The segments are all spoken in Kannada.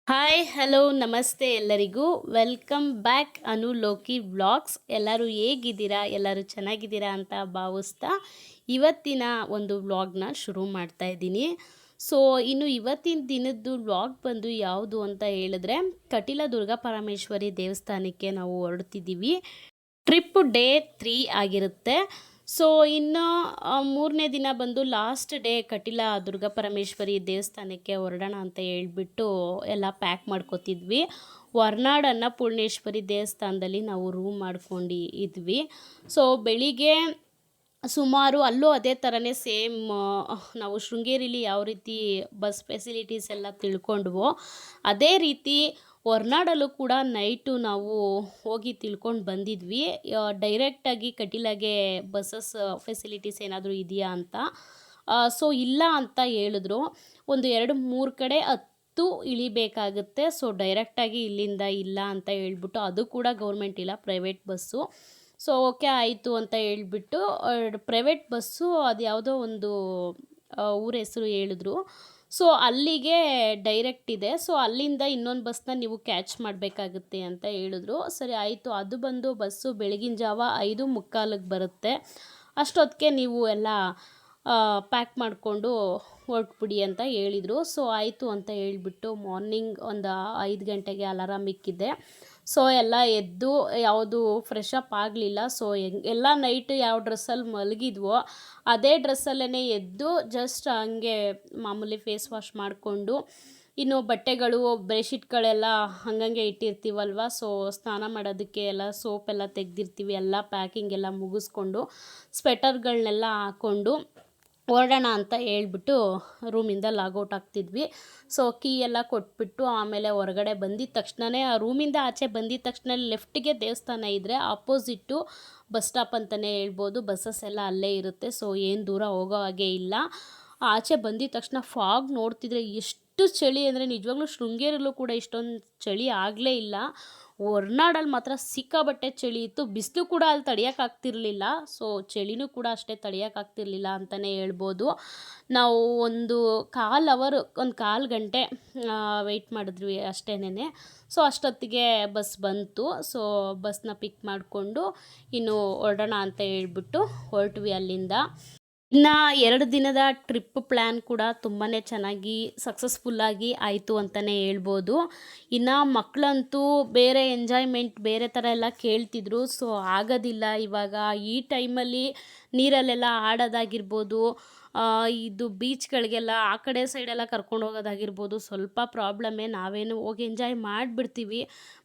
ಹಾಯ್ ಹಲೋ ನಮಸ್ತೆ ಎಲ್ಲರಿಗೂ ವೆಲ್ಕಮ್ ಬ್ಯಾಕ್ ಅನು ಲೋಕಿ ವ್ಲಾಗ್ಸ್. ಎಲ್ಲರೂ ಹೇಗಿದ್ದೀರಾ? ಎಲ್ಲರೂ ಚೆನ್ನಾಗಿದ್ದೀರಾ ಅಂತ ಭಾವಿಸ್ತಾ ಇವತ್ತಿನ ಒಂದು ವ್ಲಾಗ್ನ ಶುರು ಮಾಡ್ತಾ ಇದ್ದೀನಿ. ಸೊ ಇನ್ನು ಇವತ್ತಿನ ದಿನದ್ದು ವ್ಲಾಗ್ ಬಂದು ಯಾವುದು ಅಂತ ಹೇಳಿದ್ರೆ, ಕಟೀಲ ದುರ್ಗಾ ಪರಮೇಶ್ವರಿ ದೇವಸ್ಥಾನಕ್ಕೆ ನಾವು ಹೊರಡ್ತಿದ್ದೀವಿ. ಟ್ರಿಪ್ ಡೇ 3 ಆಗಿರುತ್ತೆ. ಸೊ ಇನ್ನು ಮೂರನೇ ದಿನ ಬಂದು ಲಾಸ್ಟ್ ಡೇ ಕಟೀಲ ದುರ್ಗಾ ಪರಮೇಶ್ವರಿ ದೇವಸ್ಥಾನಕ್ಕೆ ಹೊರಡೋಣ ಅಂತ ಹೇಳ್ಬಿಟ್ಟು ಎಲ್ಲ ಪ್ಯಾಕ್ ಮಾಡ್ಕೋತಿದ್ವಿ. ಹೊರನಾಡು ಅನ್ನಪೂರ್ಣೇಶ್ವರಿ ದೇವಸ್ಥಾನದಲ್ಲಿ ನಾವು ರೂಮ್ ಮಾಡ್ಕೊಂಡು ಇದ್ವಿ. ಸೊ ಬೆಳಿಗ್ಗೆ ಸುಮಾರು ಅಲ್ಲೂ ಅದೇ ಥರನೇ ಸೇಮ್ ನಾವು ಶೃಂಗೇರಿಲಿ ಯಾವ ರೀತಿ ಬಸ್ ಫೆಸಿಲಿಟೀಸ್ ಎಲ್ಲ ತಿಳ್ಕೊಂಡ್ವೋ ಅದೇ ರೀತಿ ಹೊರನಾಡಲ್ಲೂ ಕೂಡ ನೈಟು ನಾವು ಹೋಗಿ ತಿಳ್ಕೊಂಡು ಬಂದಿದ್ವಿ. ಡೈರೆಕ್ಟಾಗಿ ಕಟೀಲಾಗೆ ಬಸ್ಸಸ್ ಫೆಸಿಲಿಟೀಸ್ ಏನಾದರೂ ಇದೆಯಾ ಅಂತ. ಸೊ ಇಲ್ಲ ಅಂತ ಹೇಳಿದ್ರು. ಒಂದು 2-3 ಕಡೆ ಇಳಿಬೇಕಾಗುತ್ತೆ. ಸೊ ಡೈರೆಕ್ಟಾಗಿ ಇಲ್ಲಿಂದ ಇಲ್ಲ ಅಂತ ಹೇಳ್ಬಿಟ್ಟು, ಅದು ಕೂಡ ಗೌರ್ಮೆಂಟ್ ಇಲ್ಲ, ಪ್ರೈವೇಟ್ ಬಸ್ಸು. ಸೊ ಓಕೆ ಆಯಿತು ಅಂತ ಹೇಳ್ಬಿಟ್ಟು ಪ್ರೈವೇಟ್ ಬಸ್ಸು ಅದು ಯಾವುದೋ ಒಂದು ಊರ ಹೆಸರು ಹೇಳಿದ್ರು. ಸೊ ಅಲ್ಲಿಗೆ ಡೈರೆಕ್ಟ್ ಇದೆ. ಸೊ ಅಲ್ಲಿಂದ ಇನ್ನೊಂದು ಬಸ್ನ ನೀವು ಕ್ಯಾಚ್ ಮಾಡಬೇಕಾಗುತ್ತೆ ಅಂತ ಹೇಳಿದ್ರು. ಸರಿ ಆಯಿತು. ಅದು ಬಂದು ಬಸ್ಸು ಬೆಳಗಿನ ಜಾವ 5:45ಕ್ಕೆ ಬರುತ್ತೆ. ಅಷ್ಟೊತ್ತಿಗೆ ನೀವು ಎಲ್ಲ ಪ್ಯಾಕ್ ಮಾಡಿಕೊಂಡು ಹೊರಟ್ಬಿಡಿ ಅಂತ ಹೇಳಿದರು. ಸೊ ಆಯಿತು ಅಂತ ಹೇಳಿಬಿಟ್ಟು ಮಾರ್ನಿಂಗ್ ಒಂದು 5 ಗಂಟೆಗೆ ಅಲಾರಾಮ್ ಇಕ್ಕಿದ್ದೆ. ಸೊ ಎಲ್ಲ ಎದ್ದು ಯಾವುದು ಫ್ರೆಶ್ ಅಪ್ ಆಗಲಿಲ್ಲ. ಸೊ ಎಲ್ಲ ನೈಟ್ ಯಾವ ಡ್ರೆಸ್ಸಲ್ಲಿ ಮಲಗಿದ್ವೋ ಅದೇ ಡ್ರೆಸ್ಸಲ್ಲೇ ಎದ್ದು ಜಸ್ಟ್ ಹಂಗೆ ಮಾಮೂಲಿ ಫೇಸ್ ವಾಶ್ ಮಾಡಿಕೊಂಡು, ಇನ್ನು ಬಟ್ಟೆಗಳು ಬೆಡ್ಶೀಟ್ಗಳೆಲ್ಲ ಹಂಗಂಗೆ ಇಟ್ಟಿರ್ತೀವಲ್ವ. ಸೊ ಸ್ನಾನ ಮಾಡೋದಕ್ಕೆ ಎಲ್ಲ ಸೋಪೆಲ್ಲ ತೆಗೆದಿರ್ತೀವಿ. ಎಲ್ಲ ಪ್ಯಾಕಿಂಗ್ ಎಲ್ಲ ಮುಗಿಸ್ಕೊಂಡು ಸ್ವೆಟರ್ಗಳನ್ನೆಲ್ಲ ಹಾಕ್ಕೊಂಡು ಹೊರಡೋಣ ಅಂತ ಹೇಳ್ಬಿಟ್ಟು ರೂಮಿಂದ ಲಾಗೌಟ್ ಆಗ್ತಿದ್ವಿ. ಸೊ ಕೀ ಎಲ್ಲ ಕೊಟ್ಬಿಟ್ಟು ಆಮೇಲೆ ಹೊರಗಡೆ ಬಂದಿದ್ದ ತಕ್ಷಣವೇ, ಆ ರೂಮಿಂದ ಆಚೆ ಬಂದಿದ್ದ ತಕ್ಷಣ ಲೆಫ್ಟಿಗೆ ದೇವಸ್ಥಾನ ಇದ್ದರೆ ಆಪೋಸಿಟ್ಟು ಬಸ್ ಸ್ಟಾಪ್ ಅಂತಲೇ ಹೇಳ್ಬೋದು. ಬಸ್ಸಸ್ ಎಲ್ಲ ಅಲ್ಲೇ ಇರುತ್ತೆ. ಸೊ ಏನು ದೂರ ಹೋಗೋ ಹಾಗೆ ಇಲ್ಲ. ಆಚೆ ಬಂದಿದ್ದ ತಕ್ಷಣ ಫಾಗ್ ನೋಡ್ತಿದ್ರೆ ಎಷ್ಟು ಚಳಿ ಅಂದರೆ, ನಿಜವಾಗ್ಲೂ ಶೃಂಗೇರಿಯಲ್ಲೂ ಕೂಡ ಇಷ್ಟೊಂದು ಚಳಿ ಆಗಲೇ ಇಲ್ಲ. ಹೊರನಾಡಲ್ಲಿ ಮಾತ್ರ ಸಿಕ್ಕಾಬಟ್ಟೆ ಚಳಿ ಇತ್ತು. ಬಿಸಿಲು ಕೂಡ ಅಲ್ಲಿ ತಡೆಯೋಕ್ಕಾಗ್ತಿರ್ಲಿಲ್ಲ. ಸೊ ಚಳಿನೂ ಕೂಡ ಅಷ್ಟೇ ತಡೆಯೋಕ್ಕಾಗ್ತಿರ್ಲಿಲ್ಲ ಅಂತಲೇ ಹೇಳ್ಬೋದು. ನಾವು ಒಂದು ಕಾಲು ಗಂಟೆ ವೆಯ್ಟ್ ಮಾಡಿದ್ವಿ ಅಷ್ಟೇನೆ. ಸೊ ಅಷ್ಟೊತ್ತಿಗೆ ಬಸ್ ಬಂತು. ಸೊ ಬಸ್ನ ಪಿಕ್ ಮಾಡಿಕೊಂಡು ಇನ್ನು ಹೊರಡೋಣ ಅಂತ ಹೇಳ್ಬಿಟ್ಟು ಹೊರಟ್ವಿ ಅಲ್ಲಿಂದ. ಇನ್ನು 2 ದಿನದ ಟ್ರಿಪ್ ಪ್ಲ್ಯಾನ್ ಕೂಡ ತುಂಬಾ ಚೆನ್ನಾಗಿ ಸಕ್ಸಸ್ಫುಲ್ಲಾಗಿ ಆಯಿತು ಅಂತಲೇ ಹೇಳ್ಬೋದು. ಇನ್ನು ಮಕ್ಕಳಂತೂ ಬೇರೆ ಎಂಜಾಯ್ಮೆಂಟ್ ಬೇರೆ ಥರ ಎಲ್ಲ ಕೇಳ್ತಿದ್ರು. ಸೊ ಆಗೋದಿಲ್ಲ ಇವಾಗ ಈ ಟೈಮಲ್ಲಿ ನೀರಲ್ಲೆಲ್ಲ ಆಡೋದಾಗಿರ್ಬೋದು, ಇದು ಬೀಚ್ಗಳಿಗೆಲ್ಲ ಆ ಕಡೆ ಸೈಡೆಲ್ಲ ಕರ್ಕೊಂಡು ಹೋಗೋದಾಗಿರ್ಬೋದು, ಸ್ವಲ್ಪ ಪ್ರಾಬ್ಲಮ್ಮೇ. ನಾವೇನು ಹೋಗಿ ಎಂಜಾಯ್ ಮಾಡಿಬಿಡ್ತೀವಿ.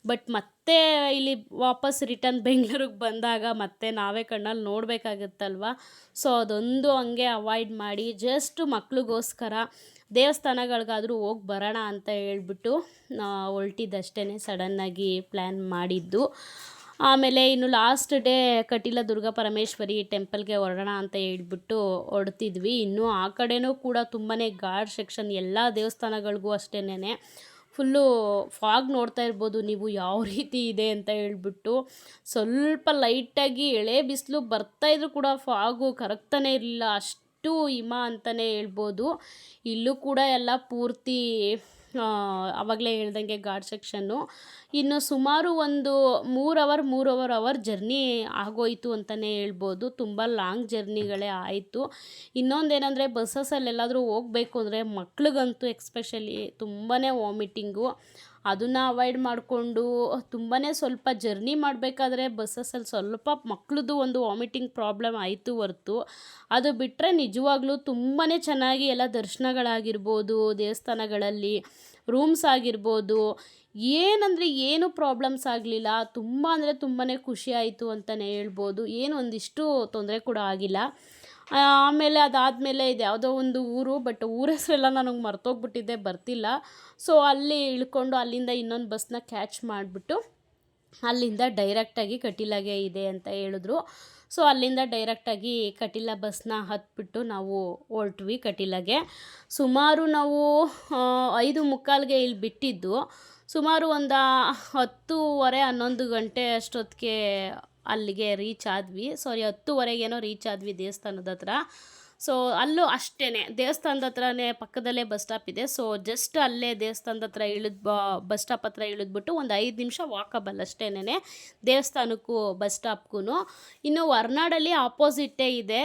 ಬಟ್ ಮತ್ತೆ ಇಲ್ಲಿ ವಾಪಸ್ ರಿಟರ್ನ್ ಬೆಂಗಳೂರಿಗೆ ಬಂದಾಗ ಮತ್ತೆ ನಾವೇ ಕಣ್ಣಲ್ಲಿ ನೋಡಬೇಕಾಗುತ್ತಲ್ವ. ಸೊ ಅದೊಂದು ಹಂಗೆ ಅವಾಯ್ಡ್ ಮಾಡಿ ಜಸ್ಟ್ ಮಕ್ಳಿಗೋಸ್ಕರ ದೇವಸ್ಥಾನಗಳಿಗಾದರೂ ಹೋಗಿ ಬರೋಣ ಅಂತ ಹೇಳ್ಬಿಟ್ಟು ಹೊರಟಿದ್ದಷ್ಟೇ, ಸಡನ್ನಾಗಿ ಪ್ಲ್ಯಾನ್ ಮಾಡಿದ್ದು. ಆಮೇಲೆ ಇನ್ನು ಲಾಸ್ಟ್ ಡೇ ಕಟೀಲ ದುರ್ಗಾ ಪರಮೇಶ್ವರಿ ಟೆಂಪಲ್ಗೆ ಹೊರಡೋಣ ಅಂತ ಹೇಳ್ಬಿಟ್ಟು ಹೊರಡ್ತಿದ್ವಿ. ಇನ್ನೂ ಆ ಕಡೆನೂ ಕೂಡ ತುಂಬಾ ಘಾಟ್ ಸೆಕ್ಷನ್, ಎಲ್ಲ ದೇವಸ್ಥಾನಗಳಿಗೂ ಅಷ್ಟೇನೆ ಫುಲ್ಲು ಫಾಗ್ ನೋಡ್ತಾ ಇರ್ಬೋದು ನೀವು ಯಾವ ರೀತಿ ಇದೆ ಅಂತ ಹೇಳ್ಬಿಟ್ಟು. ಸ್ವಲ್ಪ ಲೈಟಾಗಿ ಎಳೆ ಬಿಸಿಲು ಬರ್ತಾಯಿದ್ರು ಕೂಡ ಫಾಗು ಕರಗ್ತಾನೆ ಇರಲಿಲ್ಲ, ಅಷ್ಟು ಹಿಮ ಅಂತಲೇ ಹೇಳ್ಬೋದು. ಇಲ್ಲೂ ಕೂಡ ಎಲ್ಲ ಪೂರ್ತಿ ಆವಾಗಲೇ ಹೇಳ್ದಂಗೆ ಘಾಟ್ ಸೆಕ್ಷನ್ನು. ಇನ್ನು ಸುಮಾರು ಒಂದು 3 ಅವರ್ ಜರ್ನಿ ಆಗೋಯಿತು ಅಂತಲೇ ಹೇಳ್ಬೋದು. ತುಂಬ ಲಾಂಗ್ ಜರ್ನಿಗಳೇ ಆಯಿತು. ಇನ್ನೊಂದೇನೆಂದರೆ ಬಸ್ಸಸ್ಸಲ್ಲೆಲ್ಲಾದರೂ ಹೋಗಬೇಕು ಅಂದರೆ ಮಕ್ಳಿಗಂತೂ ಎಕ್ಸ್ಪೆಷಲಿ ತುಂಬಾ ವಾಮಿಟಿಂಗು. ಅದನ್ನು ಅವಾಯ್ಡ್ ಮಾಡಿಕೊಂಡು ತುಂಬಾ ಸ್ವಲ್ಪ ಜರ್ನಿ ಮಾಡಬೇಕಾದ್ರೆ ಬಸ್ಸಸ್ಸಲ್ಲಿ ಸ್ವಲ್ಪ ಮಕ್ಳದ್ದು ಒಂದು ವಾಮಿಟಿಂಗ್ ಪ್ರಾಬ್ಲಮ್ ಆಯಿತು ಹೊರ್ತು, ಅದು ಬಿಟ್ಟರೆ ನಿಜವಾಗ್ಲೂ ತುಂಬಾ ಚೆನ್ನಾಗಿ ಎಲ್ಲ ದರ್ಶನಗಳಾಗಿರ್ಬೋದು, ದೇವಸ್ಥಾನಗಳಲ್ಲಿ ರೂಮ್ಸ್ ಆಗಿರ್ಬೋದು, ಏನಂದರೆ ಏನು ಪ್ರಾಬ್ಲಮ್ಸ್ ಆಗಲಿಲ್ಲ. ತುಂಬ ಅಂದರೆ ತುಂಬಾ ಖುಷಿ ಆಯಿತು ಅಂತಲೇ ಹೇಳ್ಬೋದು. ಏನು ಒಂದಿಷ್ಟು ತೊಂದರೆ ಕೂಡ ಆಗಿಲ್ಲ. ಆಮೇಲೆ ಅದಾದಮೇಲೆ ಇದು ಯಾವುದೋ ಒಂದು ಊರು, ಬಟ್ ಊರ ಹೆಸರೆಲ್ಲ ನನಗೆ ಮರ್ತೋಗ್ಬಿಟ್ಟಿದ್ದೆ, ಬರ್ತಿಲ್ಲ. ಸೊ ಅಲ್ಲಿ ಇಳ್ಕೊಂಡು ಅಲ್ಲಿಂದ ಇನ್ನೊಂದು ಬಸ್ನ ಕ್ಯಾಚ್ ಮಾಡಿಬಿಟ್ಟು ಅಲ್ಲಿಂದ ಡೈರೆಕ್ಟಾಗಿ ಕಟೀಲಾಗೆ ಇದೆ ಅಂತ ಹೇಳಿದ್ರು. ಸೊ ಅಲ್ಲಿಂದ ಡೈರೆಕ್ಟಾಗಿ ಕಟೀಲ ಬಸ್ನ ಹತ್ಬಿಟ್ಟು ನಾವು ಹೊರಟ್ವಿ ಕಟೀಲಾಗೆ. ಸುಮಾರು ನಾವು 5:45ಗೆ ಇಲ್ಲಿ ಬಿಟ್ಟಿದ್ದು. ಸುಮಾರು ಒಂದು 10:30-11 ಗಂಟೆ ಅಷ್ಟೊತ್ತಿಗೆ ಅಲ್ಲಿಗೆ ರೀಚ್ ಆದ್ವಿ. 10:30ಗೇನೋ ರೀಚ್ ಆದ್ವಿ ದೇವಸ್ಥಾನದ ಹತ್ರ. ಸೊ ಅಲ್ಲೂ ಅಷ್ಟೇ ದೇವಸ್ಥಾನದ ಹತ್ರನೇ ಪಕ್ಕದಲ್ಲೇ ಬಸ್ ಸ್ಟಾಪ್ ಇದೆ. ಸೊ ಜಸ್ಟ್ ಅಲ್ಲೇ ದೇವಸ್ಥಾನದ ಹತ್ರ ಬಸ್ ಸ್ಟಾಪ್ ಹತ್ರ ಇಳಿದ್ಬಿಟ್ಟು ಒಂದು 5 ನಿಮಿಷ ವಾಕಬಲ್ ಅಷ್ಟೇನೆ ದೇವಸ್ಥಾನಕ್ಕೂ ಬಸ್ ಸ್ಟಾಪ್ಗೂ. ಇನ್ನು ಹೊರನಾಡಲ್ಲಿ ಆಪೋಸಿಟ್ಟೇ ಇದೆ.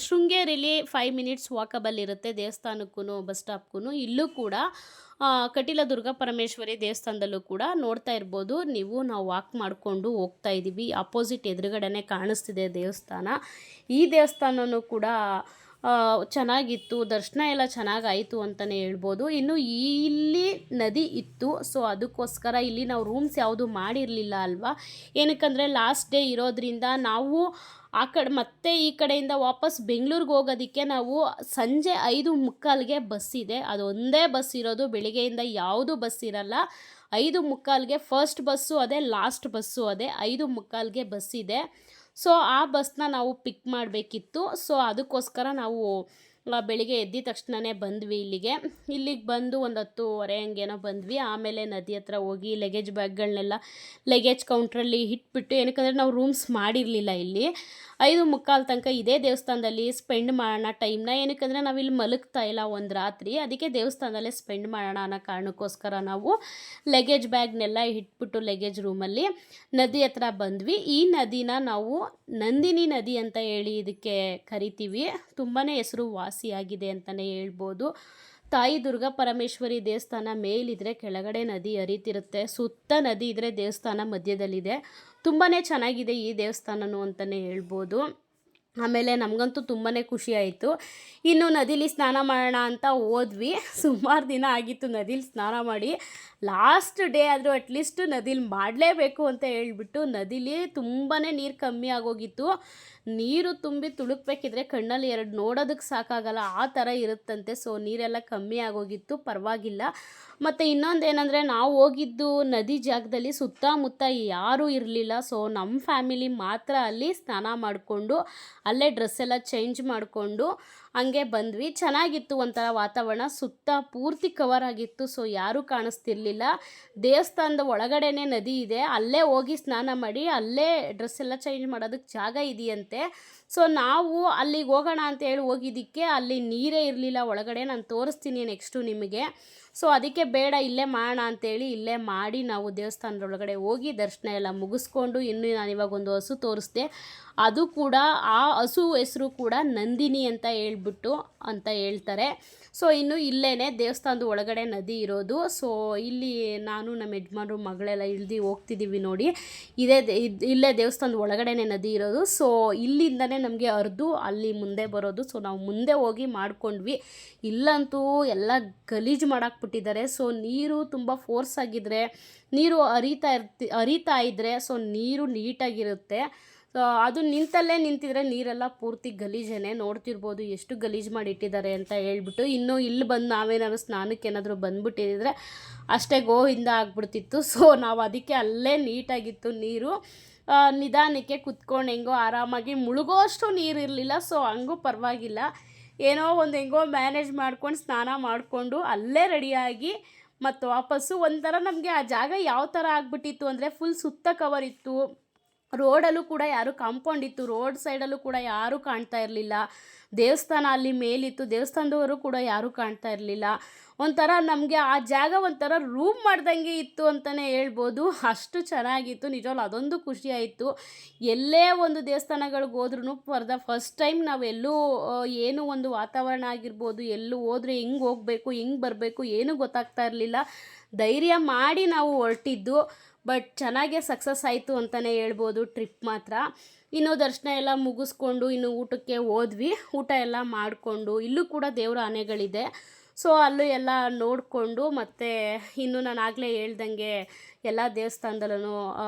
ಶೃಂಗೇರಿಲಿ 5 ಮಿನಿಟ್ಸ್ ವಾಕಬಲ್ ಇರುತ್ತೆ ದೇವಸ್ಥಾನಕ್ಕೂ ಬಸ್ ಸ್ಟಾಪ್ಗೂ. ಇಲ್ಲೂ ಕೂಡ ಕಟೀಲ ದುರ್ಗಾ ಪರಮೇಶ್ವರಿ ದೇವಸ್ಥಾನದಲ್ಲೂ ಕೂಡ ನೋಡ್ತಾ ಇರ್ಬೋದು ನೀವು. ನಾವು ವಾಕ್ ಮಾಡಿಕೊಂಡು ಹೋಗ್ತಾ ಇದ್ದೀವಿ. ಅಪೋಸಿಟ್ ಎದುರುಗಡೆನೇ ಕಾಣಿಸ್ತಿದೆ ದೇವಸ್ಥಾನ. ಈ ದೇವಸ್ಥಾನವೂ ಕೂಡ ಚೆನ್ನಾಗಿತ್ತು, ದರ್ಶನ ಎಲ್ಲ ಚೆನ್ನಾಗಾಯಿತು ಅಂತಲೇ ಹೇಳ್ಬೋದು. ಇನ್ನು ಇಲ್ಲಿ ನದಿ ಇತ್ತು, ಸೊ ಅದಕ್ಕೋಸ್ಕರ ಇಲ್ಲಿ ನಾವು ರೂಮ್ಸ್ ಯಾವುದು ಮಾಡಿರಲಿಲ್ಲ ಅಲ್ವಾ. ಏನಕ್ಕಂದರೆ ಲಾಸ್ಟ್ ಡೇ ಇರೋದ್ರಿಂದ ನಾವು ಆ ಕಡೆ ಮತ್ತೆ ಈ ಕಡೆಯಿಂದ ವಾಪಸ್ ಬೆಂಗಳೂರಿಗೆ ಹೋಗೋದಕ್ಕೆ ನಾವು ಸಂಜೆ 5:45ಗೆ ಬಸ್ ಇದೆ. ಅದು ಒಂದೇ ಬಸ್ ಇರೋದು, ಬೆಳಿಗ್ಗೆಯಿಂದ ಯಾವುದೂ ಬಸ್ ಇರಲ್ಲ. 5:45ಗೆ ಫಸ್ಟ್ ಬಸ್ಸು ಅದೇ, ಲಾಸ್ಟ್ ಬಸ್ಸು ಅದೇ. 5:45ಗೆ ಬಸ್ ಇದೆ. ಸೊ ಆ ಬಸ್ನ ನಾವು ಪಿಕ್ ಮಾಡಬೇಕಿತ್ತು. ಸೊ ಅದಕ್ಕೋಸ್ಕರ ನಾವು ಬೆಳಿಗ್ಗೆ ಎದ್ದ ತಕ್ಷಣವೇ ಬಂದ್ವಿ ಇಲ್ಲಿಗೆ ಬಂದು ಒಂದು 10:30 ಹಂಗೇನೋ ಬಂದ್ವಿ. ಆಮೇಲೆ ನದಿ ಹತ್ರ ಹೋಗಿ ಲಗೇಜ್ ಬ್ಯಾಗ್ಗಳನ್ನೆಲ್ಲ ಲಗೇಜ್ ಕೌಂಟ್ರಲ್ಲಿ ಇಟ್ಬಿಟ್ಟು, ಏನಕ್ಕಂದರೆ ನಾವು ರೂಮ್ಸ್ ಮಾಡಿರಲಿಲ್ಲ ಇಲ್ಲಿ. 5:45 ತನಕ ಇದೇ ದೇವಸ್ಥಾನದಲ್ಲಿ ಸ್ಪೆಂಡ್ ಮಾಡೋಣ ಟೈಮ್ನ. ಏನಕ್ಕಂದರೆ ನಾವಿಲ್ಲಿ ಮಲಗ್ತಾ ಇಲ್ಲ ಒಂದು ರಾತ್ರಿ, ಅದಕ್ಕೆ ದೇವಸ್ಥಾನದಲ್ಲೇ ಸ್ಪೆಂಡ್ ಮಾಡೋಣ ಅನ್ನೋ ಕಾರಣಕ್ಕೋಸ್ಕರ ನಾವು ಲಗೇಜ್ ಬ್ಯಾಗ್ನೆಲ್ಲ ಇಟ್ಬಿಟ್ಟು ಲಗೇಜ್ ರೂಮಲ್ಲಿ ನದಿ ಹತ್ರ ಬಂದ್ವಿ. ಈ ನದಿನ ನಾವು ನಂದಿನಿ ನದಿ ಅಂತ ಹೇಳಿ ಇದಕ್ಕೆ ಕರಿತೀವಿ. ತುಂಬಾ ಹೆಸರು ವಾಸಿಯಾಗಿದೆ ಅಂತಲೇ ಹೇಳ್ಬೋದು. ತಾಯಿ ದುರ್ಗಾ ಪರಮೇಶ್ವರಿ ದೇವಸ್ಥಾನ ಮೇಲಿದ್ರೆ ಕೆಳಗಡೆ ನದಿ ಹರಿತಿರುತ್ತೆ, ಸುತ್ತ ನದಿ ಇದ್ದರೆ ದೇವಸ್ಥಾನ ಮಧ್ಯದಲ್ಲಿದೆ. ತುಂಬಾ ಚೆನ್ನಾಗಿದೆ ಈ ದೇವಸ್ಥಾನನೂ ಅಂತಲೇ ಹೇಳ್ಬೋದು. ಆಮೇಲೆ ನಮಗಂತೂ ತುಂಬಾ ಖುಷಿ ಆಯಿತು. ಇನ್ನು ನದಿಲಿ ಸ್ನಾನ ಮಾಡೋಣ ಅಂತ ಹೋದ್ವಿ. ಸುಮಾರು ದಿನ ಆಗಿತ್ತು ನದಿಲಿ ಸ್ನಾನ ಮಾಡಿ. ಲಾಸ್ಟ್ ಡೇ ಆದರೂ ಅಟ್ಲೀಸ್ಟ್ ನದಿಲಿ ಮಾಡಲೇಬೇಕು ಅಂತ ಹೇಳ್ಬಿಟ್ಟು ನದಿಲಿ ತುಂಬಾ ನೀರು ಕಮ್ಮಿ ಆಗೋಗಿತ್ತು. ನೀರು ತುಂಬಿ ತುಳುಕ್ಬೇಕಿದ್ರೆ ಕಣ್ಣಲ್ಲಿ 2 ನೋಡೋದಕ್ಕೆ ಸಾಕಾಗಲ್ಲ, ಆ ಥರ ಇರುತ್ತಂತೆ. ಸೊ ನೀರೆಲ್ಲ ಕಮ್ಮಿ ಆಗೋಗಿತ್ತು, ಪರವಾಗಿಲ್ಲ. ಮತ್ತು ಇನ್ನೊಂದೇನೆಂದರೆ ನಾವು ಹೋಗಿದ್ದು ನದಿ ಜಾಗದಲ್ಲಿ ಸುತ್ತಮುತ್ತ ಯಾರೂ ಇರಲಿಲ್ಲ. ಸೊ ನಮ್ಮ ಫ್ಯಾಮಿಲಿ ಮಾತ್ರ ಅಲ್ಲಿ ಸ್ನಾನ ಮಾಡಿಕೊಂಡು ಅಲ್ಲೇ ಡ್ರೆಸ್ ಎಲ್ಲ ಚೇಂಜ್ ಮಾಡಿಕೊಂಡು ಹಂಗೆ ಬಂದ್ವಿ. ಚೆನ್ನಾಗಿತ್ತು ಒಂಥರ ವಾತಾವರಣ, ಸುತ್ತ ಪೂರ್ತಿ ಕವರ್ ಆಗಿತ್ತು. ಸೊ ಯಾರೂ ಕಾಣಿಸ್ತಿರ್ಲಿಲ್ಲ. ದೇವಸ್ಥಾನದ ಒಳಗಡೆನೇ ನದಿ ಇದೆ, ಅಲ್ಲೇ ಹೋಗಿ ಸ್ನಾನ ಮಾಡಿ ಅಲ್ಲೇ ಡ್ರೆಸ್ ಎಲ್ಲ ಚೇಂಜ್ ಮಾಡೋದಕ್ಕೆ ಜಾಗ ಇದೆಯಂತೆ. ಸೊ ನಾವು ಅಲ್ಲಿಗೆ ಹೋಗೋಣ ಅಂತ ಹೇಳಿ ಹೋಗಿದ್ದಕ್ಕೆ ಅಲ್ಲಿ ನೀರೇ ಇರಲಿಲ್ಲ ಒಳಗಡೆ. ನಾನು ತೋರಿಸ್ತೀನಿ ನೆಕ್ಸ್ಟು ನಿಮಗೆ. ಸೊ ಅದಕ್ಕೆ ಬೇಡ ಇಲ್ಲೇ ಮಾಡೋಣ ಅಂತೇಳಿ ಇಲ್ಲೇ ಮಾಡಿ ನಾವು ದೇವಸ್ಥಾನದೊಳಗಡೆ ಹೋಗಿ ದರ್ಶನ ಎಲ್ಲ ಮುಗಿಸ್ಕೊಂಡು, ಇನ್ನು ನಾನು ಇವಾಗ ಒಂದು ಹಸು ತೋರಿಸ್ದೆ, ಅದು ಕೂಡ ಆ ಹಸು ಹೆಸರು ಕೂಡ ನಂದಿನಿ ಅಂತ ಹೇಳ್ತಾರೆ. ಸೊ ಇನ್ನು ಇಲ್ಲೇ ದೇವಸ್ಥಾನದ ಒಳಗಡೆ ನದಿ ಇರೋದು. ಸೊ ಇಲ್ಲಿ ನಾನು ನಮ್ಮ ಯಜಮಾನ್ರು ಮಗಳೆಲ್ಲ ಇಳ್ದು ಹೋಗ್ತಿದ್ದೀವಿ ನೋಡಿ. ಇಲ್ಲೇ ದೇವಸ್ಥಾನದ ಒಳಗಡೆನೇ ನದಿ ಇರೋದು. ಸೊ ಇಲ್ಲಿಂದನೇ ನಮಗೆ ಹರಿದು ಅಲ್ಲಿ ಮುಂದೆ ಬರೋದು. ಸೊ ನಾವು ಮುಂದೆ ಹೋಗಿ ಮಾಡ್ಕೊಂಡ್ವಿ. ಇಲ್ಲಂತೂ ಎಲ್ಲ ಗಲೀಜು ಮಾಡಾಕ್ಬಿಟ್ಟಿದ್ದಾರೆ. ಸೊ ನೀರು ತುಂಬ ಫೋರ್ಸ್ ಆಗಿದ್ರೆ, ನೀರು ಹರಿತಾ ಇದ್ದರೆ ಸೊ ನೀರು ನೀಟಾಗಿರುತ್ತೆ. ಅದು ನಿಂತಲ್ಲೇ ನಿಂತಿದ್ರೆ ನೀರೆಲ್ಲ ಪೂರ್ತಿ ಗಲೀಜೇನೆ. ನೋಡ್ತಿರ್ಬೋದು ಎಷ್ಟು ಗಲೀಜು ಮಾಡಿ ಇಟ್ಟಿದ್ದಾರೆ ಅಂತ ಹೇಳ್ಬಿಟ್ಟು. ಇನ್ನು ಇಲ್ಲಿ ಬಂದು ನಾವೇನಾದ್ರು ಸ್ನಾನಕ್ಕೆ ಏನಾದರೂ ಬಂದುಬಿಟ್ಟಿದ್ರೆ ಅಷ್ಟೇ ಗೋವಿಂದ ಆಗ್ಬಿಡ್ತಿತ್ತು. ಸೊ ನಾವು ಅದಕ್ಕೆ ಅಲ್ಲೇ ನೀಟಾಗಿತ್ತು ನೀರು. ನಿಧಾನಕ್ಕೆ ಕುತ್ಕೊಂಡು ಹೆಂಗೋ ಆರಾಮಾಗಿ ಮುಳುಗೋಷ್ಟು ನೀರು ಇರಲಿಲ್ಲ. ಸೊ ಹಂಗೂ ಪರವಾಗಿಲ್ಲ, ಏನೋ ಒಂದು ಹೆಂಗೋ ಮ್ಯಾನೇಜ್ ಮಾಡ್ಕೊಂಡು ಸ್ನಾನ ಮಾಡಿಕೊಂಡು ಅಲ್ಲೇ ರೆಡಿಯಾಗಿ ಮತ್ತು ವಾಪಸ್ಸು. ಒಂಥರ ನಮಗೆ ಆ ಜಾಗ ಯಾವ ಥರ ಆಗಿಬಿಟ್ಟಿತ್ತು ಅಂದರೆ ಫುಲ್ ಸುತ್ತ ಕವರ್ ಇತ್ತು. ರೋಡಲ್ಲೂ ಕೂಡ ಯಾರು ಕಾಂಪೌಂಡ್ ಇತ್ತು, ರೋಡ್ ಸೈಡಲ್ಲೂ ಕೂಡ ಯಾರೂ ಕಾಣ್ತಾ ಇರಲಿಲ್ಲ. ದೇವಸ್ಥಾನ ಅಲ್ಲಿ ಮೇಲಿತ್ತು, ದೇವಸ್ಥಾನದವರು ಕೂಡ ಯಾರೂ ಕಾಣ್ತಾ ಇರಲಿಲ್ಲ. ಒಂಥರ ನಮಗೆ ಆ ಜಾಗ ಒಂಥರ ರೂಮ್ ಮಾಡ್ದಂಗೆ ಇತ್ತು ಅಂತಲೇ ಹೇಳ್ಬೋದು. ಅಷ್ಟು ಚೆನ್ನಾಗಿತ್ತು ನಿಜವಾಗ್ಲೂ. ಅದೊಂದು ಖುಷಿ ಆಯಿತು. ಎಲ್ಲೇ ಒಂದು ದೇವಸ್ಥಾನಗಳಿಗೆ ಹೋದ್ರೂ ಫಾರ್ ದ ಫಸ್ಟ್ ಟೈಮ್ ನಾವೆಲ್ಲೂ ಏನೂ ಒಂದು ವಾತಾವರಣ ಆಗಿರ್ಬೋದು, ಎಲ್ಲೂ ಹೋದರೆ ಹೆಂಗೆ ಹೋಗಬೇಕು ಹೆಂಗೆ ಬರಬೇಕು ಏನೂ ಗೊತ್ತಾಗ್ತಾ ಇರಲಿಲ್ಲ. ಧೈರ್ಯ ಮಾಡಿ ನಾವು ಹೊರಟಿದ್ದು. ಬಟ್ ಚೆನ್ನಾಗೇ ಸಕ್ಸಸ್ ಆಯಿತು ಅಂತಲೇ ಹೇಳ್ಬೋದು ಟ್ರಿಪ್ ಮಾತ್ರ. ಇನ್ನು ದರ್ಶನ ಎಲ್ಲ ಮುಗಿಸ್ಕೊಂಡು ಇನ್ನು ಊಟಕ್ಕೆ ಹೋದ್ವಿ. ಊಟ ಎಲ್ಲ ಮಾಡಿಕೊಂಡು, ಇಲ್ಲೂ ಕೂಡ ದೇವರ ಆನೆಗಳಿದೆ. ಸೊ ಅಲ್ಲೂ ಎಲ್ಲ ನೋಡಿಕೊಂಡು, ಮತ್ತು ಇನ್ನು ನಾನು ಆಗಲೇ ಹೇಳ್ದಂಗೆ ಎಲ್ಲ ದೇವಸ್ಥಾನದಲ್ಲೂ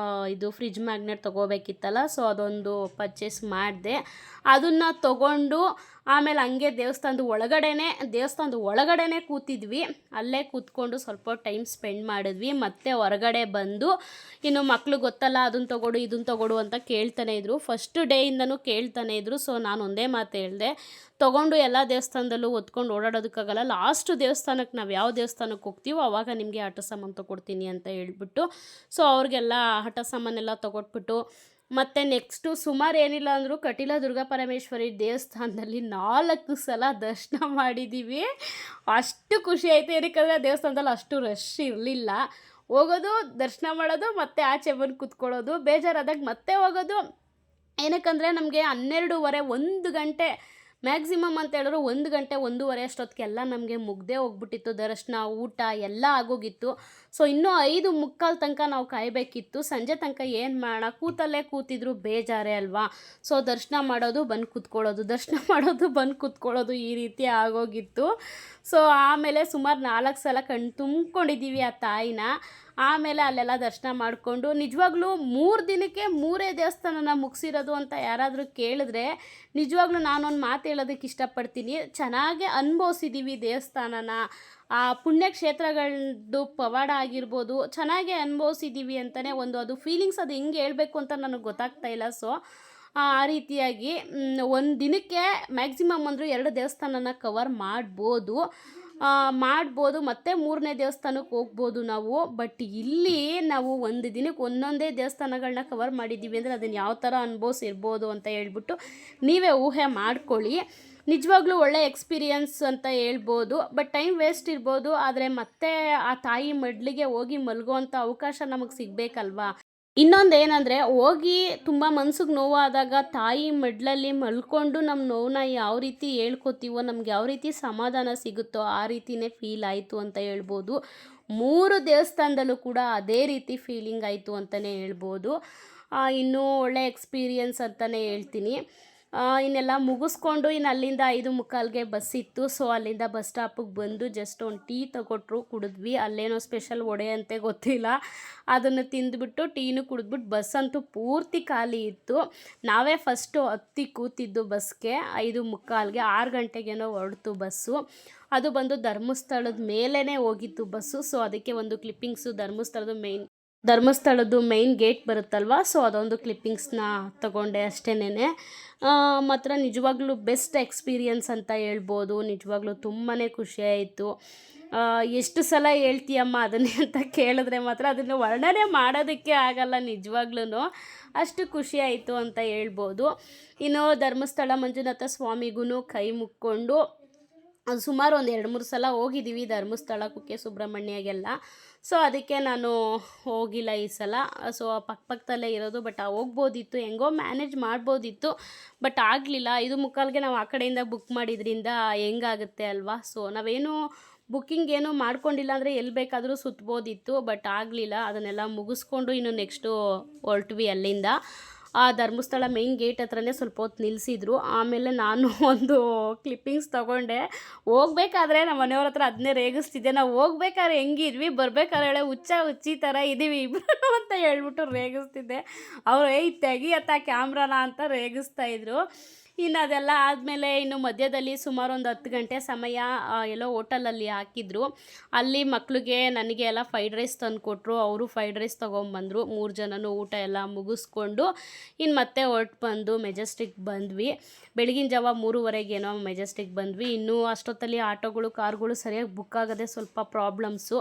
ಇದು ಫ್ರಿಜ್ ಮ್ಯಾಗ್ನೆಟ್ ತೊಗೋಬೇಕಿತ್ತಲ್ಲ. ಸೊ ಅದೊಂದು ಪರ್ಚೇಸ್ ಮಾಡಿದೆ. ಅದನ್ನು ತೊಗೊಂಡು ಆಮೇಲೆ ಹಂಗೆ ದೇವಸ್ಥಾನದ ಒಳಗಡೆನೇ ಕೂತಿದ್ವಿ. ಅಲ್ಲೇ ಕೂತ್ಕೊಂಡು ಸ್ವಲ್ಪ ಟೈಮ್ ಸ್ಪೆಂಡ್ ಮಾಡಿದ್ವಿ. ಮತ್ತು ಹೊರಗಡೆ ಬಂದು ಇನ್ನು ಮಕ್ಕಳು ಗೊತ್ತಲ್ಲ ಅದನ್ನು ತೊಗೊಡು ಇದನ್ನು ತೊಗೊಡು ಅಂತ ಕೇಳ್ತಾನೆ ಇದ್ರು. ಫಸ್ಟ್ ಡೇಯಿಂದನೂ ಕೇಳ್ತಾನೆ ಇದ್ರು. ಸೊ ನಾನು ಒಂದೇ ಮಾತು ಹೇಳಿದೆ, ತೊಗೊಂಡು ಎಲ್ಲ ದೇವಸ್ಥಾನದಲ್ಲೂ ಹೊತ್ಕೊಂಡು ಓಡಾಡೋದಕ್ಕಾಗಲ್ಲ. ಲಾಸ್ಟ್ ದೇವಸ್ಥಾನಕ್ಕೆ ನಾವು ಯಾವ ದೇವಸ್ಥಾನಕ್ಕೆ ಹೋಗ್ತೀವೋ ಆವಾಗ ನಿಮಗೆ ಆಟ ಸಾಮಾನು ತೊಗೊಡ್ತೀನಿ ಅಂತ ಹೇಳ್ಬಿಟ್ಟು, ಸೊ ಅವ್ರಿಗೆಲ್ಲ ಆಟ ಸಾಮಾನೆಲ್ಲ ತೊಗೊಟ್ಬಿಟ್ಟು ಮತ್ತು ನೆಕ್ಸ್ಟು ಸುಮಾರು ಏನಿಲ್ಲ ಅಂದರೂ ಕಟೀಲ ದುರ್ಗಾ ಪರಮೇಶ್ವರಿ ದೇವಸ್ಥಾನದಲ್ಲಿ 4 ಸಲ ದರ್ಶನ ಮಾಡಿದ್ದೀವಿ. ಅಷ್ಟು ಖುಷಿ ಆಯಿತು. ಏನಕ್ಕಂದರೆ ದೇವಸ್ಥಾನದಲ್ಲಿ ಅಷ್ಟು ರಶ್ ಇರಲಿಲ್ಲ. ಹೋಗೋದು, ದರ್ಶನ ಮಾಡೋದು, ಮತ್ತೆ ಆಚೆ ಬಂದು ಕೂತ್ಕೊಳ್ಳೋದು, ಬೇಜಾರಾದಾಗ ಮತ್ತೆ ಹೋಗೋದು. ಏನಕ್ಕಂದರೆ ನಮಗೆ 12:30 1 ಗಂಟೆ ಮ್ಯಾಕ್ಸಿಮಮ್ ಅಂತ ಹೇಳಿದ್ರು, 1 ಗಂಟೆ 1:30 ಅಷ್ಟೊತ್ತಿಗೆಲ್ಲ ನಮಗೆ ಮುಗ್ದೇ ಹೋಗ್ಬಿಟ್ಟಿತ್ತು. ದರ್ಶನ, ಊಟ ಎಲ್ಲ ಆಗೋಗಿತ್ತು. ಸೊ ಇನ್ನೂ 5:45 ತನಕ ನಾವು ಕಾಯಬೇಕಿತ್ತು. ಸಂಜೆ ತನಕ ಏನು ಮಾಡೋಣ, ಕೂತಲ್ಲೇ ಕೂತಿದ್ರು ಬೇಜಾರೇ ಅಲ್ವಾ. ಸೊ ದರ್ಶನ ಮಾಡೋದು, ಬಂದು ಕೂತ್ಕೊಳ್ಳೋದು, ದರ್ಶನ ಮಾಡೋದು, ಬಂದು ಕೂತ್ಕೊಳ್ಳೋದು, ಈ ರೀತಿ ಆಗೋಗಿತ್ತು. ಸೊ ಆಮೇಲೆ ಸುಮಾರು 4 ಸಲ ಕಣ್ಣು ತುಂಬ್ಕೊಂಡಿದ್ದೀವಿ ಆ ತಾಯಿನ. ಆಮೇಲೆ ಅಲ್ಲೆಲ್ಲ ದರ್ಶನ ಮಾಡಿಕೊಂಡು, ನಿಜವಾಗ್ಲೂ 3 ದಿನಕ್ಕೆ 3 ದೇವಸ್ಥಾನನ ಮುಗಿಸಿರೋದು ಅಂತ ಯಾರಾದರೂ ಕೇಳಿದ್ರೆ, ನಿಜವಾಗ್ಲೂ ನಾನೊಂದು ಮಾತು ಹೇಳೋದಕ್ಕೆ ಇಷ್ಟಪಡ್ತೀನಿ. ಚೆನ್ನಾಗೇ ಅನುಭವಿಸಿದ್ದೀವಿ ದೇವಸ್ಥಾನನ. ಆ ಪುಣ್ಯಕ್ಷೇತ್ರಗಳದ್ದು ಪವಾಡ ಆಗಿರ್ಬೋದು, ಚೆನ್ನಾಗೇ ಅನುಭವಿಸಿದ್ದೀವಿ ಅಂತಲೇ ಅದು ಫೀಲಿಂಗ್ಸ್. ಅದು ಹೆಂಗೆ ಹೇಳಬೇಕು ಅಂತ ನನಗೆ ಗೊತ್ತಾಗ್ತಾ ಇಲ್ಲ. ಸೊ ಆ ರೀತಿಯಾಗಿ ಒಂದು ದಿನಕ್ಕೆ ಮ್ಯಾಕ್ಸಿಮಮ್ ಅಂದರೂ 2 ದೇವಸ್ಥಾನನ ಕವರ್ ಮಾಡ್ಬೋದು. ಮತ್ತು 3ನೇ ದೇವಸ್ಥಾನಕ್ಕೆ ಹೋಗ್ಬೋದು ನಾವು. ಬಟ್ ಇಲ್ಲಿ ನಾವು ಒಂದು ದಿನಕ್ಕೆ ಒಂದೊಂದೇ ದೇವಸ್ಥಾನಗಳನ್ನ ಕವರ್ ಮಾಡಿದ್ದೀವಿ ಅಂದರೆ ಅದನ್ನು ಯಾವ ಥರ ಅನುಭವಿಸಿರ್ಬೋದು ಅಂತ ಹೇಳ್ಬಿಟ್ಟು ನೀವೇ ಊಹೆ ಮಾಡ್ಕೊಳ್ಳಿ. ನಿಜವಾಗ್ಲೂ ಒಳ್ಳೆ ಎಕ್ಸ್ಪೀರಿಯನ್ಸ್ ಅಂತ ಹೇಳ್ಬೋದು. ಬಟ್ ಟೈಮ್ ವೇಸ್ಟ್ ಇರ್ಬೋದು, ಆದರೆ ಮತ್ತೆ ಆ ತಾಯಿ ಮಡ್ಲಿಗೆ ಹೋಗಿ ಮಲಗುವಂಥ ಅವಕಾಶ ನಮಗೆ ಸಿಗಬೇಕಲ್ವಾ. ಇನ್ನೊಂದು ಏನಂದರೆ, ಹೋಗಿ ತುಂಬ ಮನ್ಸಿಗೆ ನೋವಾದಾಗ ತಾಯಿ ಮಡ್ಲಲ್ಲಿ ಮಲ್ಕೊಂಡು ನಮ್ಮ ನೋವನ್ನ ಯಾವ ರೀತಿ ಹೇಳ್ಕೊತೀವೋ, ನಮ್ಗೆ ಯಾವ ರೀತಿ ಸಮಾಧಾನ ಸಿಗುತ್ತೋ ಆ ರೀತಿಯೇ ಫೀಲ್ ಆಯಿತು ಅಂತ ಹೇಳ್ಬೋದು. 3 ದೇವಸ್ಥಾನದಲ್ಲೂ ಕೂಡ ಅದೇ ರೀತಿ ಫೀಲಿಂಗ್ ಆಯಿತು ಅಂತಲೇ ಹೇಳ್ಬೋದು. ಇನ್ನೂ ಒಳ್ಳೆ ಎಕ್ಸ್ಪೀರಿಯನ್ಸ್ ಅಂತಲೇ ಹೇಳ್ತೀನಿ. ಇನ್ನೆಲ್ಲ ಮುಗಿಸ್ಕೊಂಡು ಇನ್ನು ಅಲ್ಲಿಂದ 5:45ಗೆ ಬಸ್ ಇತ್ತು. ಸೊ ಅಲ್ಲಿಂದ ಬಸ್ ಸ್ಟಾಪಿಗೆ ಬಂದು ಜಸ್ಟ್ ಒಂದು ಟೀ ತಗೊಟ್ರು, ಕುಡಿದ್ವಿ. ಅಲ್ಲೇನೋ ಸ್ಪೆಷಲ್ ವಡೆ ಅಂತೆ ಗೊತ್ತಿಲ್ಲ, ಅದನ್ನು ತಿಂದುಬಿಟ್ಟು ಟೀನು ಕುಡಿದ್ಬಿಟ್ಟು ಬಸ್ ಅಂತೂ ಪೂರ್ತಿ ಖಾಲಿ ಇತ್ತು. ನಾವೇ ಫಸ್ಟು ಹತ್ತಿ ಕೂತಿದ್ದು ಬಸ್ಗೆ. 5:45ಗೆ 6 ಗಂಟೆಗೇನೋ ಹೊರಡ್ತು ಬಸ್ಸು. ಅದು ಬಂದು ಧರ್ಮಸ್ಥಳದ ಮೇಲೇ ಹೋಗಿತ್ತು ಬಸ್ಸು. ಸೊ ಅದಕ್ಕೆ ಒಂದು ಕ್ಲಿಪ್ಪಿಂಗ್ಸು ಧರ್ಮಸ್ಥಳದ್ದು ಮೈನ್ ಗೇಟ್ ಬರುತ್ತಲ್ವ, ಸೊ ಅದೊಂದು ಕ್ಲಿಪ್ಪಿಂಗ್ಸ್ನ ತಗೊಂಡೆ ಅಷ್ಟೇನೆ. ಮಾತ್ರ ನಿಜವಾಗ್ಲೂ ಬೆಸ್ಟ್ ಎಕ್ಸ್ಪೀರಿಯನ್ಸ್ ಅಂತ ಹೇಳ್ಬೋದು. ನಿಜವಾಗ್ಲೂ ತುಂಬಾ ಖುಷಿಯಾಯಿತು. ಎಷ್ಟು ಸಲ ಹೇಳ್ತೀಯಮ್ಮ ಅದನ್ನೇ ಅಂತ ಕೇಳಿದ್ರೆ ಮಾತ್ರ ಅದನ್ನು ವರ್ಣನೆ ಮಾಡೋದಕ್ಕೆ ಆಗಲ್ಲ. ನಿಜವಾಗ್ಲೂ ಅಷ್ಟು ಖುಷಿಯಾಯಿತು ಅಂತ ಹೇಳ್ಬೋದು. ಇನ್ನು ಧರ್ಮಸ್ಥಳ ಮಂಜುನಾಥ ಸ್ವಾಮಿಗೂ ಕೈ ಮುಕ್ಕೊಂಡು ಸುಮಾರು ಒಂದು 2-3 ಸಲ ಹೋಗಿದ್ದೀವಿ ಧರ್ಮಸ್ಥಳ, ಕುಕ್ಕೆ ಸುಬ್ರಹ್ಮಣ್ಯಗೆಲ್ಲ. ಸೊ ಅದಕ್ಕೆ ನಾನು ಹೋಗಿಲ್ಲ ಈ ಸಲ. ಸೊ ಪಕ್ಕದಲ್ಲೇ ಇರೋದು. ಬಟ್ ಹೋಗ್ಬೋದಿತ್ತು, ಹೆಂಗೋ ಮ್ಯಾನೇಜ್ ಮಾಡ್ಬೋದಿತ್ತು. ಬಟ್ ಆಗಲಿಲ್ಲ. 5:45ಗೆ ನಾವು ಆ ಕಡೆಯಿಂದ ಬುಕ್ ಮಾಡಿದ್ರಿಂದ ಹೆಂಗಾಗುತ್ತೆ ಅಲ್ವಾ. ಸೊ ನಾವೇನು ಬುಕ್ಕಿಂಗ್ ಏನೂ ಮಾಡ್ಕೊಂಡಿಲ್ಲ ಅಂದರೆ ಎಲ್ಲಿ ಬೇಕಾದರೂ ಸುತ್ಬೋದಿತ್ತು. ಬಟ್ ಆಗಲಿಲ್ಲ. ಅದನ್ನೆಲ್ಲ ಮುಗಿಸ್ಕೊಂಡು ಇನ್ನು ನೆಕ್ಸ್ಟು ಹೊರಟ್ವಿ ಅಲ್ಲಿಂದ. ಆ ಧರ್ಮಸ್ಥಳ ಮೇಯ್ನ್ ಗೇಟ್ ಹತ್ರನೇ ಸ್ವಲ್ಪ ಹೊತ್ತು ನಿಲ್ಲಿಸಿದ್ರು. ಆಮೇಲೆ ನಾನು ಒಂದು ಕ್ಲಿಪ್ಪಿಂಗ್ಸ್ ತೊಗೊಂಡೆ. ಹೋಗ್ಬೇಕಾದ್ರೆ ನಮ್ಮ ಮನೆಯವ್ರ ಹತ್ರ ಅದನ್ನೇ ರೇಗಿಸ್ತಿದ್ದೆ. ನಾವು ಹೋಗ್ಬೇಕಾದ್ರೆ ಹೆಂಗಿದ್ವಿ, ಬರ್ಬೇಕಾದ್ರೆ ಹುಚ್ಚಿ ಥರ ಇದ್ದೀವಿ ಇಬ್ಬರು ಅಂತ ಹೇಳ್ಬಿಟ್ಟು ರೇಗಿಸ್ತಿದ್ದೆ. ಅವರು ತೆಗಿಯತ್ತ ಕ್ಯಾಮ್ರಾನ ಅಂತ ರೇಗಿಸ್ತಾಯಿದ್ರು. ಇನ್ನು ಅದೆಲ್ಲ ಆದಮೇಲೆ ಇನ್ನು ಮಧ್ಯದಲ್ಲಿ ಸುಮಾರು ಒಂದು 10 ಗಂಟೆ ಸಮಯ ಎಲ್ಲೋ ಹೋಟೆಲಲ್ಲಿ ಹಾಕಿದ್ರು. ಅಲ್ಲಿ ಮಕ್ಕಳಿಗೆ ನನಗೆ ಎಲ್ಲ ಫ್ರೈಡ್ ರೈಸ್ ತಂದು ಕೊಟ್ಟರು. ಅವರು ಫ್ರೈಡ್ ರೈಸ್ ತೊಗೊಂಬಂದರು. 3 ಜನನೂ ಊಟ ಎಲ್ಲ ಮುಗಿಸ್ಕೊಂಡು ಇನ್ನು ಮತ್ತೆ ಹೊರಟು ಬಂದು ಮೆಜೆಸ್ಟಿಕ್ ಬಂದ್ವಿ. ಬೆಳಗಿನ ಜಾವ 3:30ಗೇನೋ ಮೆಜೆಸ್ಟಿಕ್ ಬಂದ್ವಿ. ಇನ್ನೂ ಅಷ್ಟೊತ್ತಲ್ಲಿ ಆಟೋಗಳು, ಕಾರ್ಗಳು ಸರಿಯಾಗಿ ಬುಕ್ ಆಗೋದೇ ಸ್ವಲ್ಪ ಪ್ರಾಬ್ಲಮ್ಸು.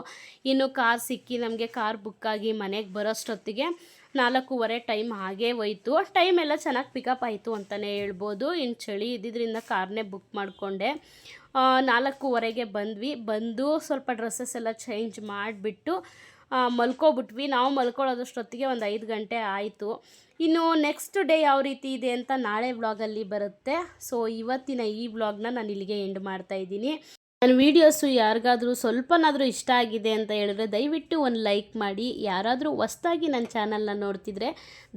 ಇನ್ನು ಕಾರ್ ಸಿಕ್ಕಿ ನಮಗೆ ಕಾರ್ ಬುಕ್ಕಾಗಿ ಮನೆಗೆ ಬರೋಷ್ಟೊತ್ತಿಗೆ 4:15 ಟೈಮ್ ಹಾಗೇ ಹೋಯ್ತು. ಟೈಮ್ ಎಲ್ಲ ಚೆನ್ನಾಗಿ ಪಿಕಪ್ ಆಯಿತು ಅಂತಲೇ ಹೇಳ್ಬೋದು. ಇನ್ನು ಚಳಿ ಇದ್ದಿದ್ದರಿಂದ ಕಾರ್ನೇ ಬುಕ್ ಮಾಡಿಕೊಂಡೆ. 4:15ಗೆ ಬಂದು ಸ್ವಲ್ಪ ಡ್ರೆಸ್ಸಸ್ ಎಲ್ಲ ಚೇಂಜ್ ಮಾಡಿಬಿಟ್ಟು ಮಲ್ಕೊಬಿಟ್ವಿ. ನಾವು ಮಲ್ಕೊಳ್ಳೋದಷ್ಟೊತ್ತಿಗೆ ಒಂದು 5 ಗಂಟೆ ಆಯಿತು. ಇನ್ನು ನೆಕ್ಸ್ಟ್ ಡೇ ಯಾವ ರೀತಿ ಇದೆ ಅಂತ ನಾಳೆ ವ್ಲಾಗಲ್ಲಿ ಬರುತ್ತೆ. ಸೊ ಇವತ್ತಿನ ಈ ವ್ಲಾಗ್ನ ನಾನು ಇಲ್ಲಿಗೆ ಎಂಡ್ ಮಾಡ್ತಾಯಿದ್ದೀನಿ. ನನ್ನ ವೀಡಿಯೋಸು ಯಾರಿಗಾದರೂ ಸ್ವಲ್ಪನಾದರೂ ಇಷ್ಟ ಆಗಿದೆ ಅಂತ ಹೇಳಿದ್ರೆ ದಯವಿಟ್ಟು ಒಂದು ಲೈಕ್ ಮಾಡಿ. ಯಾರಾದರೂ ಹೊಸ್ದಾಗಿ ನನ್ನ ಚಾನಲ್ನ ನೋಡ್ತಿದ್ರೆ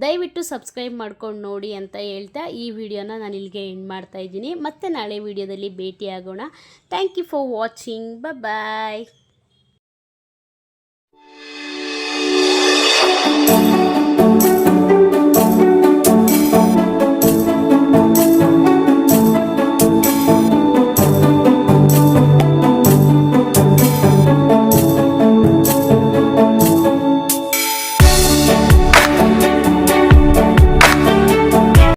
ದಯವಿಟ್ಟು ಸಬ್ಸ್ಕ್ರೈಬ್ ಮಾಡ್ಕೊಂಡು ನೋಡಿ ಅಂತ ಹೇಳ್ತಾ ಈ ವಿಡಿಯೋನ ನಾನು ಇಲ್ಲಿಗೆ ಎಂಡ್ ಮಾಡ್ತಾಯಿದ್ದೀನಿ. ಮತ್ತೆ ನಾಳೆ ವಿಡಿಯೋದಲ್ಲಿ ಭೇಟಿಯಾಗೋಣ. Thank you for watching. Bye.